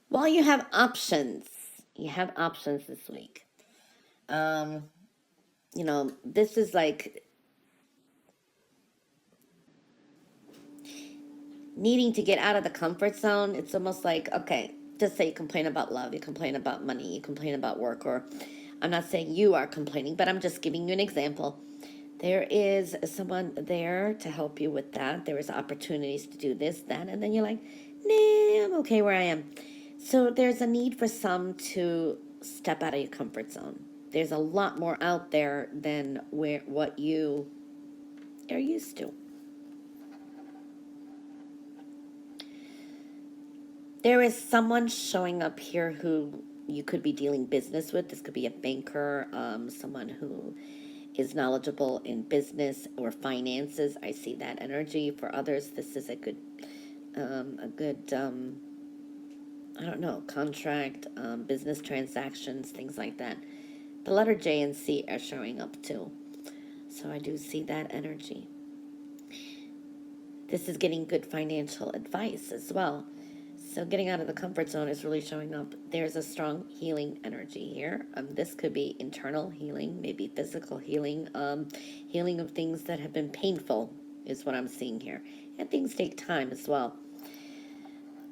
Well, you have options. You have options this week. Um, this is like needing to get out of the comfort zone. It's almost like, okay, just say you complain about love, you complain about money, you complain about work, or I'm not saying you are complaining, but I'm just giving you an example. There is someone there to help you with that. There is opportunities to do this, that, and then you're like, nah, I'm okay where I am. So there's a need for some to step out of your comfort zone. There's a lot more out there than what you are used to. There is someone showing up here who you could be dealing business with. This could be a banker, someone who is knowledgeable in business or finances. I see that energy. For others, this is a good, I don't know, contract, business transactions, things like that. The letter J and C are showing up too. So I do see that energy. This is getting good financial advice as well. So getting out of the comfort zone is really showing up. There's a strong healing energy here. This could be internal healing, maybe physical healing, healing of things that have been painful is what I'm seeing here. And things take time as well.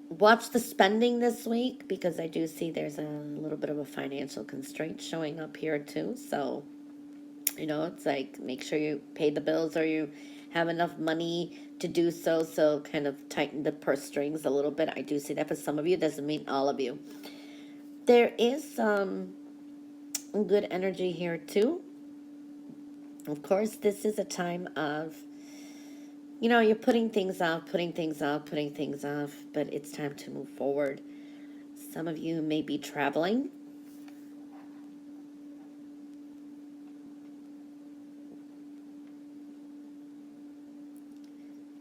Watch the spending this week because I do see there's a little bit of a financial constraint showing up here too. So, it's like make sure you pay the bills or you have enough money to do so. So kind of tighten the purse strings a little bit. I do see that for some of you. Doesn't mean all of you. There is some good energy here too. Of course, this is a time of, you're putting things off, but it's time to move forward. Some of you may be traveling.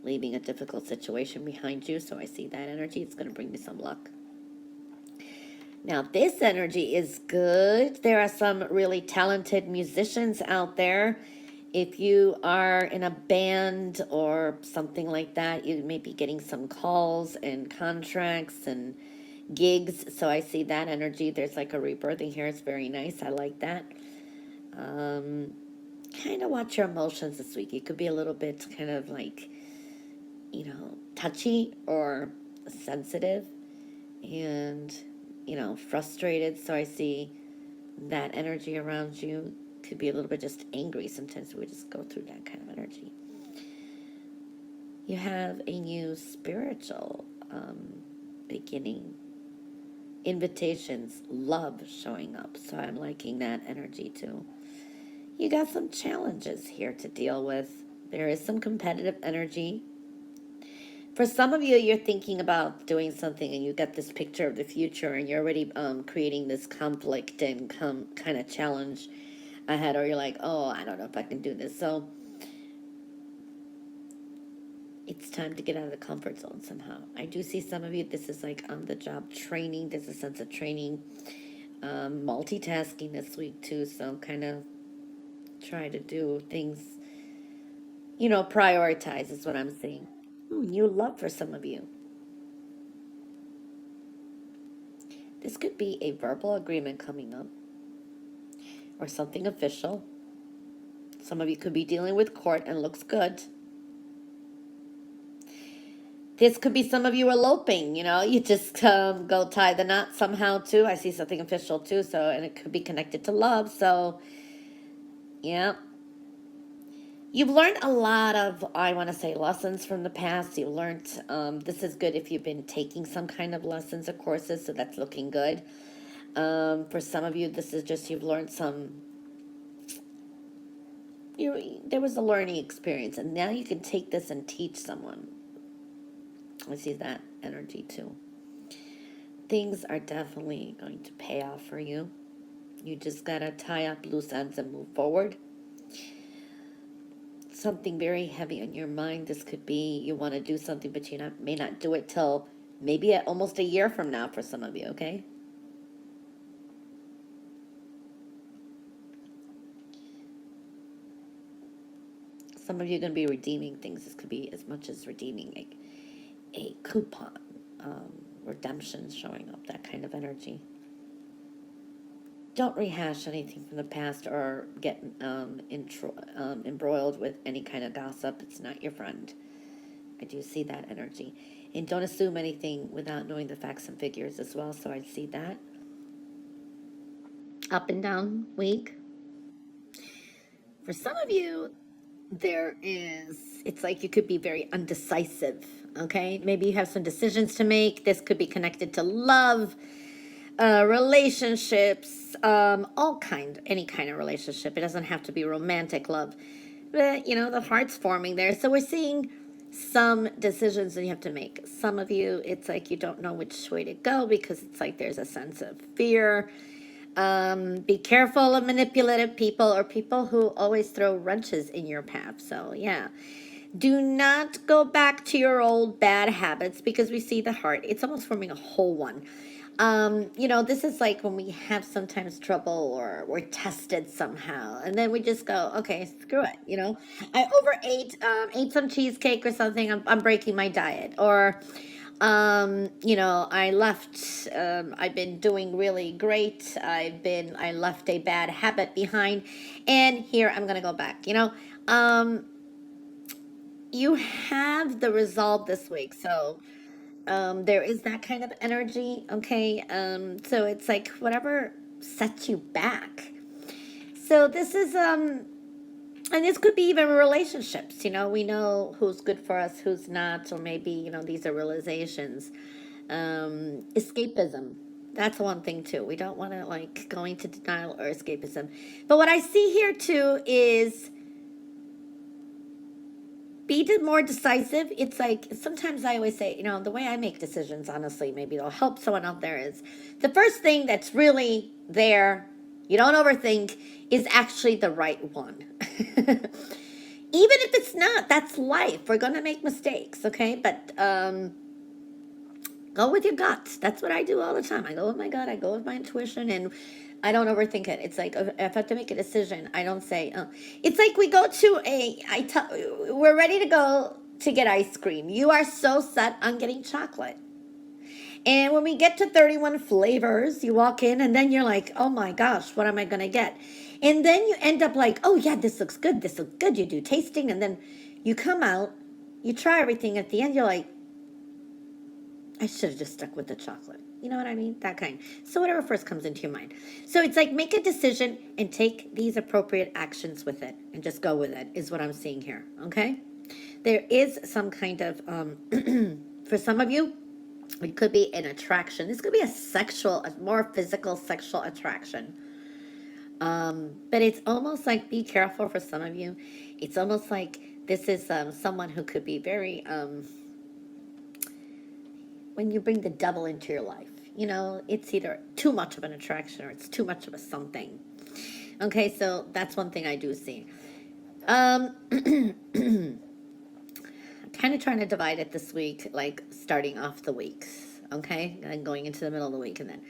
Leaving a difficult situation behind you. So I see that energy. It's going to bring me some luck. Now, this energy is good. There are some really talented musicians out there. If you are in a band or something like that, you may be getting some calls and contracts and gigs. So I see that energy. There's like a rebirthing here. It's very nice. I like that. Kind of watch your emotions this week. You could be a little bit kind of like, touchy or sensitive and, frustrated. So I see that energy around you could be a little bit just angry. Sometimes we just go through that kind of energy. You have a new spiritual beginning, invitations, love showing up. So I'm liking that energy too. You got some challenges here to deal with. There is some competitive energy. For some of you, you're thinking about doing something and you got this picture of the future and you're already creating this conflict and kind of challenge ahead, or you're like, oh, I don't know if I can do this. So it's time to get out of the comfort zone somehow. I do see some of you, this is like on the job training. There's a sense of training, multitasking this week too. So kind of try to do things, prioritize is what I'm saying. New love for some of you. This could be a verbal agreement coming up or something official. Some of you could be dealing with court and looks good. This could be some of you eloping, you just go tie the knot somehow too. I see something official too, so, and it could be connected to love. So, yeah. You've learned a lot of, I want to say, lessons from the past. You learned, this is good if you've been taking some kind of lessons or courses, so that's looking good. For some of you, this is just you've learned some, there was a learning experience, and now you can take this and teach someone. I see that energy too. Things are definitely going to pay off for you. You just got to tie up loose ends and move forward. Something very heavy on your mind. This could be you want to do something, but you may not do it till maybe almost a year from now for some of you, okay? some of you are going to be redeeming things. This could be as much as redeeming a coupon, redemption showing up, that kind of energy. Don't rehash anything from the past or get embroiled with any kind of gossip. It's not your friend. I do see that energy. And don't assume anything without knowing the facts and figures as well. So I see that. Up and down week. For some of you, it's like you could be very undecisive. Okay. Maybe you have some decisions to make. This could be connected to love, relationships, any kind of relationship. It doesn't have to be romantic love, but the heart's forming there. So we're seeing some decisions that you have to make. Some of you, it's like you don't know which way to go because it's like there's a sense of fear. Be careful of manipulative people or people who always throw wrenches in your path. So yeah, do not go back to your old bad habits because we see the heart. It's almost forming a whole one. This is like when we have sometimes trouble or we're tested somehow, and then we just go, okay, screw it. I overate, ate some cheesecake or something. I'm breaking my diet, or I left. I've been doing really great. I left a bad habit behind, and here I'm gonna go back. You have the resolve this week, so there is that kind of energy. Okay, so it's like whatever sets you back. So this is and this could be even relationships. We know who's good for us, who's not, or maybe these are realizations. Escapism, that's one thing too. We don't want to like go into denial or escapism. But what I see here too is be more decisive. It's like sometimes I always say, the way I make decisions, honestly, maybe it'll help someone out there, is the first thing that's really there, you don't overthink, is actually the right one. Even if it's not, that's life. We're going to make mistakes, okay? But go with your gut. That's what I do all the time. I go with my gut. I go with my intuition, and I don't overthink it. It's like if I have to make a decision, I don't say. It's like we go to we're ready to go to get ice cream. You are so set on getting chocolate. And when we get to 31 flavors, you walk in and then you're like, oh my gosh, what am I going to get? And then you end up like, oh yeah, this looks good. This looks good. You do tasting and then you come out, you try everything. At the end, you're like, I should have just stuck with the chocolate. You know what I mean? That kind. So whatever first comes into your mind. So it's like make a decision and take these appropriate actions with it and just go with it is what I'm seeing here. Okay? There is some kind of, for some of you, it could be an attraction. This could be a more physical sexual attraction. But it's almost like, be careful for some of you. It's almost like this is someone who could be very, when you bring the devil into your life, it's either too much of an attraction or it's too much of a something. Okay, so that's one thing I do see. Kind of trying to divide it this week, like starting off the weeks, okay, and going into the middle of the week. And then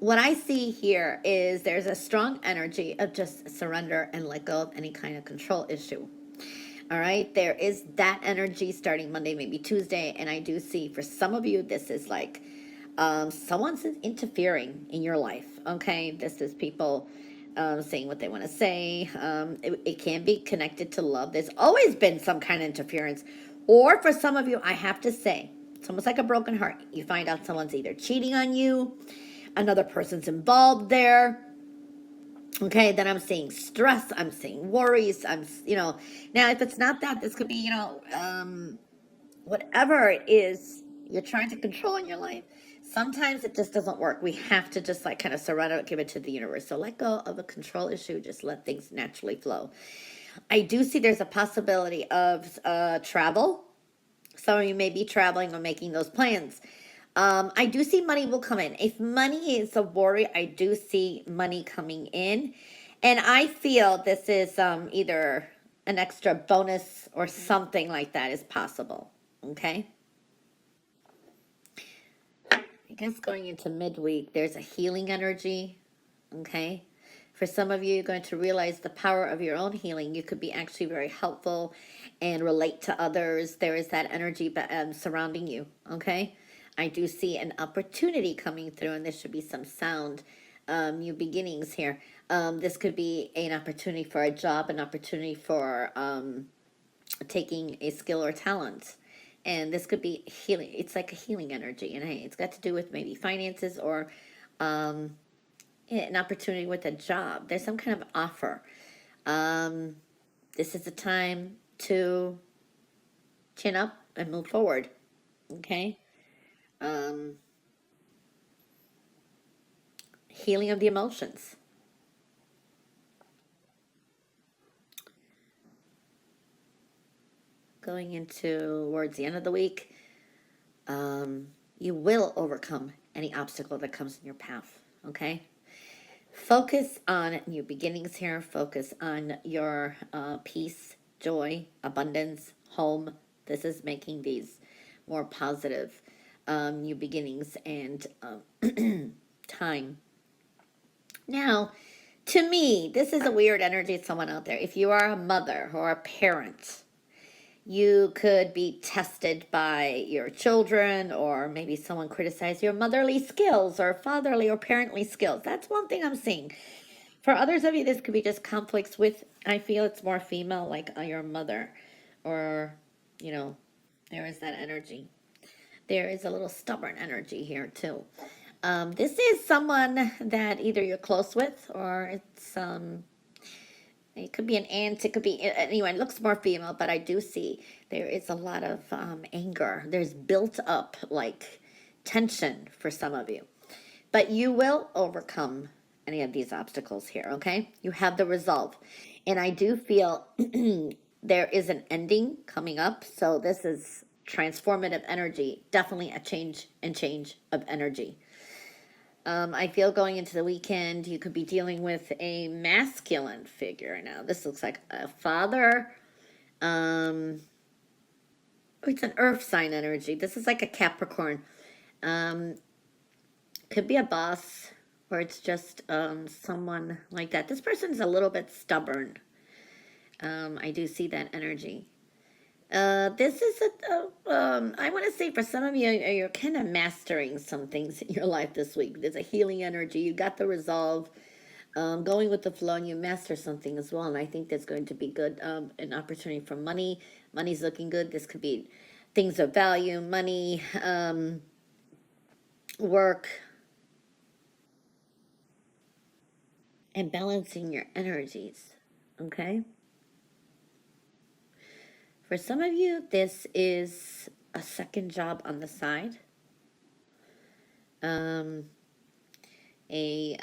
what I see here is there's a strong energy of just surrender and let go of any kind of control issue. All right, there is that energy starting Monday, maybe Tuesday. And I do see for some of you, this is like someone's interfering in your life. Okay, this is people saying what they want to say. It can be connected to love. There's always been some kind of interference. Or for some of you, I have to say, it's almost like a broken heart. You find out someone's either cheating on you, another person's involved there. Okay, then I'm seeing stress, I'm seeing worries, now if it's not that, this could be, whatever it is you're trying to control in your life. Sometimes it just doesn't work. We have to just like kind of surrender, give it to the universe. So let go of a control issue, just let things naturally flow. I do see there's a possibility of travel. Some of you may be traveling or making those plans. I do see money will come in. If money is a worry, I do see money coming in. And I feel this is either an extra bonus or something like that is possible. Okay? I guess going into midweek, there's a healing energy. Okay? For some of you, you're going to realize the power of your own healing. You could be actually very helpful and relate to others. There is that energy surrounding you, okay? I do see an opportunity coming through, and there should be some sound, new beginnings here. This could be an opportunity for a job, an opportunity for taking a skill or talent. And this could be healing. It's like a healing energy. And hey, it's got to do with maybe finances or an opportunity with a job. There's some kind of offer. This is the time to chin up and move forward. Okay. Um, Healing of the emotions. Going into towards the end of the week, you will overcome any obstacle that comes in your path. Okay. Focus on new beginnings here. Focus on your peace, joy, abundance, home. This is making these more positive new beginnings and time. Now, to me, this is a weird energy to someone out there. If you are a mother or a parent, you could be tested by your children, or maybe someone criticize your motherly skills or fatherly or parently skills. That's one thing I'm seeing. For others of you, this could be just conflicts with, I feel it's more female, like your mother, or, you know, there is that energy. There is a little stubborn energy here, too. This is someone that either you're close with, or it could be an aunt, it could be anyone. It looks more female, but I do see there is a lot of anger. There's built up like tension for some of you. But you will overcome any of these obstacles here, okay? You have the resolve. And I do feel there is an ending coming up. So this is transformative energy, definitely a change of energy. I feel going into the weekend, you could be dealing with a masculine figure now. This looks like a father. Um, it's an earth sign energy. This is like a Capricorn. Um, could be a boss, or it's just someone like that. This person's a little bit stubborn. I do see that energy. This is I want to say for some of you, you're kind of mastering some things in your life this week. There's a healing energy. You got the resolve, going with the flow, and you master something as well. And I think that's going to be good. An opportunity for money. Money's looking good. This could be things of value, money, work, and balancing your energies. Okay. For some of you, this is a second job on the side. Um, a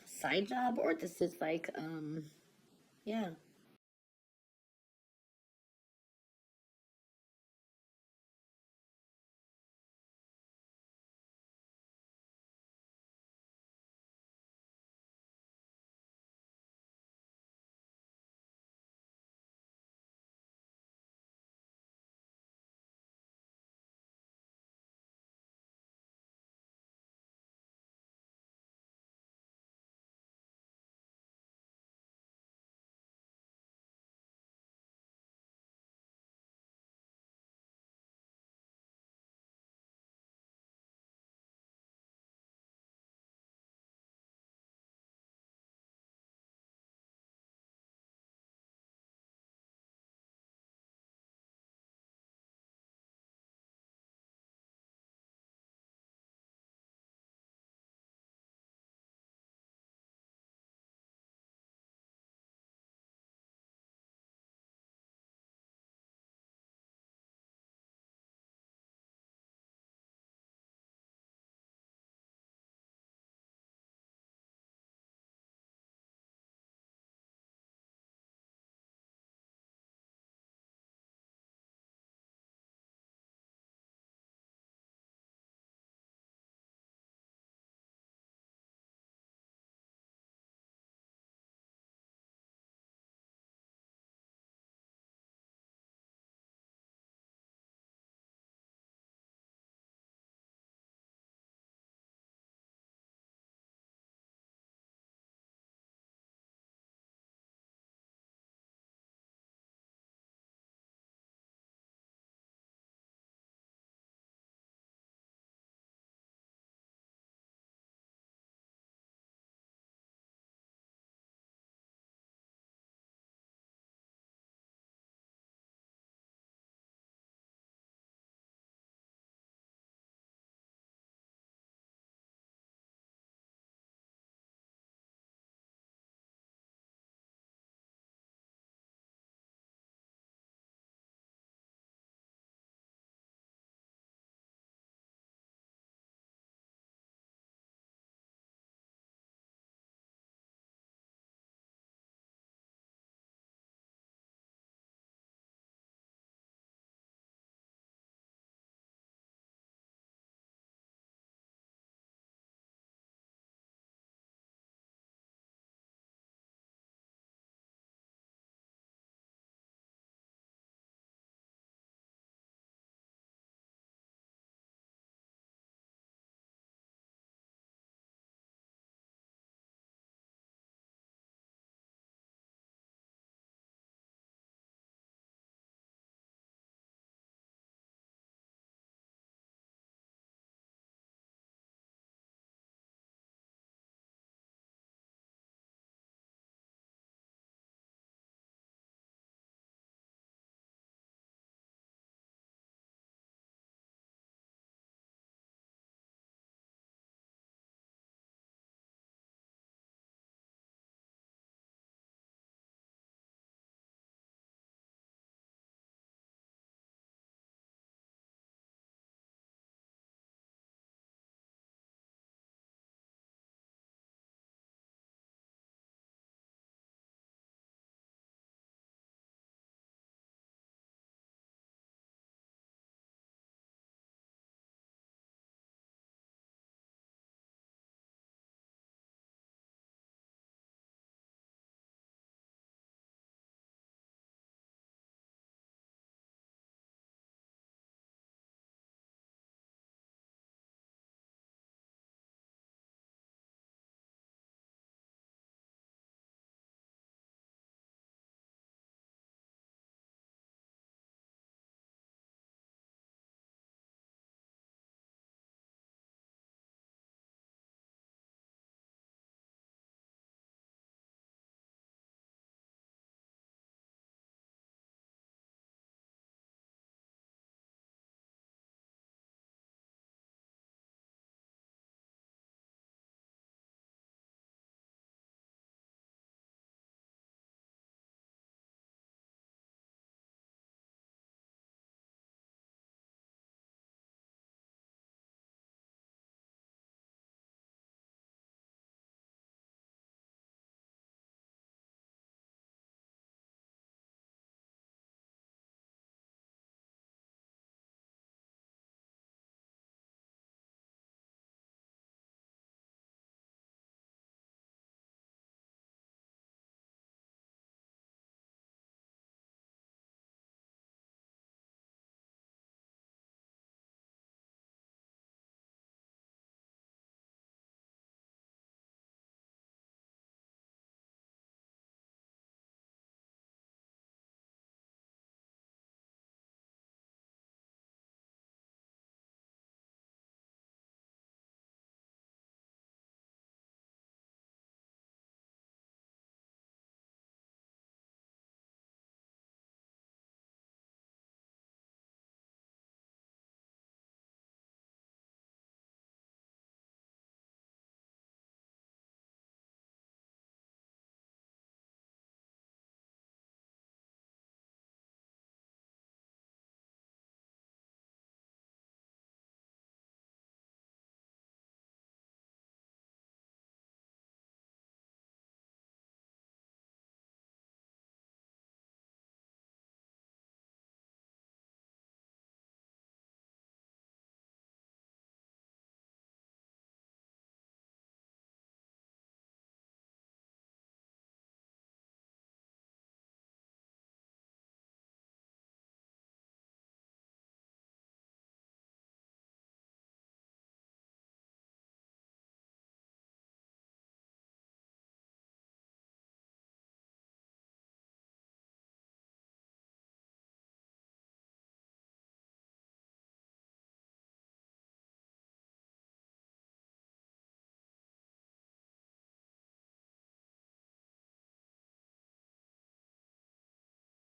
side job, or this is like yeah,